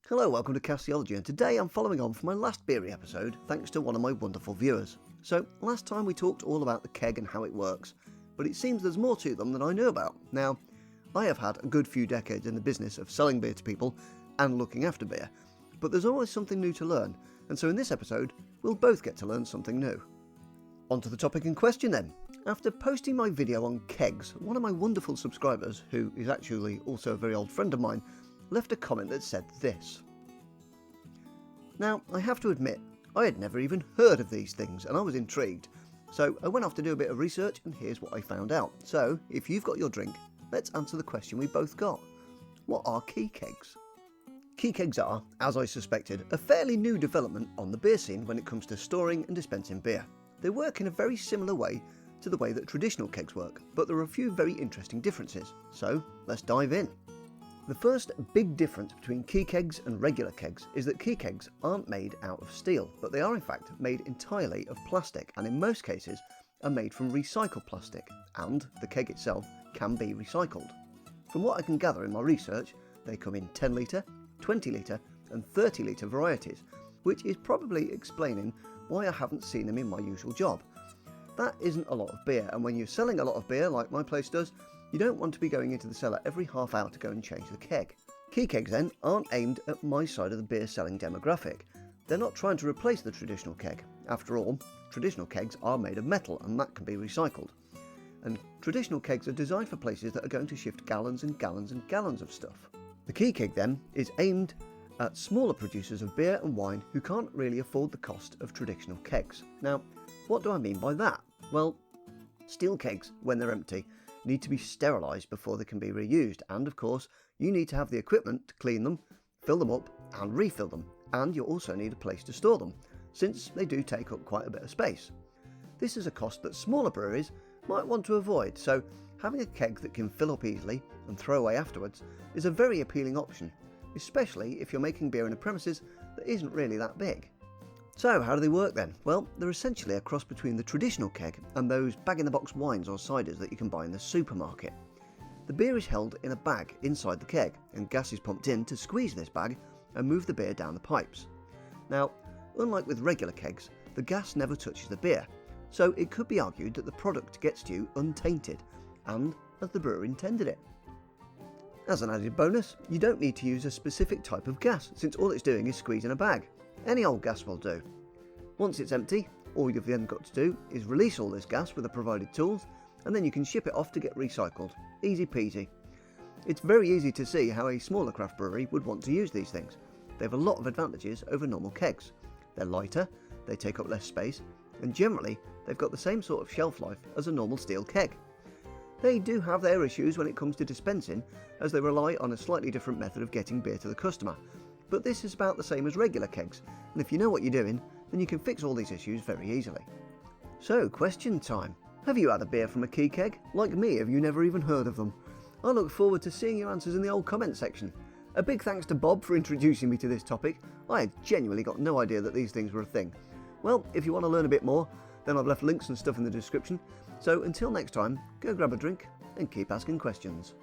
Hello, welcome to Castiology, and today I'm following on from my last beery episode thanks to one of my wonderful viewers. So, last time we talked all about the keg and how it works, but it seems there's more to them than I know about. Now, I have had a good few decades in the business of selling beer to people and looking after beer, but there's always something new to learn, and so in this episode, we'll both get to learn something new. On to the topic in question then. After posting my video on kegs, one of my wonderful subscribers, who is actually also a very old friend of mine, left a comment that said this. Now, I have to admit, I had never even heard of these things and I was intrigued. So I went off to do a bit of research and here's what I found out. So, if you've got your drink, let's answer the question we both got. What are key kegs? Key kegs are, as I suspected, a fairly new development on the beer scene when it comes to storing and dispensing beer. They work in a very similar way to the way that traditional kegs work, but there are a few very interesting differences. So, let's dive in. The first big difference between key kegs and regular kegs is that key kegs aren't made out of steel, but they are in fact made entirely of plastic, and in most cases are made from recycled plastic, and the keg itself can be recycled. From what I can gather in my research, they come in 10 litre, 20 litre and 30 litre varieties, which is probably explaining why I haven't seen them in my usual job. That isn't a lot of beer, and when you're selling a lot of beer like my place does, you don't want to be going into the cellar every half hour to go and change the keg. Key kegs then aren't aimed at my side of the beer selling demographic. They're not trying to replace the traditional keg. After all, traditional kegs are made of metal and that can be recycled. And traditional kegs are designed for places that are going to shift gallons and gallons and gallons of stuff. The key keg then is aimed at smaller producers of beer and wine who can't really afford the cost of traditional kegs. Now, what do I mean by that? Well, steel kegs, when they're empty, need to be sterilised before they can be reused, and of course you need to have the equipment to clean them, fill them up and refill them, and you also need a place to store them, since they do take up quite a bit of space. This is a cost that smaller breweries might want to avoid, so having a keg that can fill up easily and throw away afterwards is a very appealing option, especially if you're making beer in a premises that isn't really that big. So, how do they work then? Well, they're essentially a cross between the traditional keg and those bag-in-the-box wines or ciders that you can buy in the supermarket. The beer is held in a bag inside the keg, and gas is pumped in to squeeze this bag and move the beer down the pipes. Now, unlike with regular kegs, the gas never touches the beer, so it could be argued that the product gets to you untainted, and as the brewer intended it. As an added bonus, you don't need to use a specific type of gas, since all it's doing is squeezing a bag. Any old gas will do. Once it's empty, all you've then got to do is release all this gas with the provided tools, and then you can ship it off to get recycled. Easy peasy. It's very easy to see how a smaller craft brewery would want to use these things. They have a lot of advantages over normal kegs. They're lighter, they take up less space, and generally they've got the same sort of shelf life as a normal steel keg. They do have their issues when it comes to dispensing, as they rely on a slightly different method of getting beer to the customer. But this is about the same as regular kegs, and if you know what you're doing, then you can fix all these issues very easily. So, question time. Have you had a beer from a key keg? Like me, have you never even heard of them? I look forward to seeing your answers in the old comment section. A big thanks to Bob for introducing me to this topic. I had genuinely got no idea that these things were a thing. Well, if you want to learn a bit more, then I've left links and stuff in the description. So until next time, go grab a drink and keep asking questions.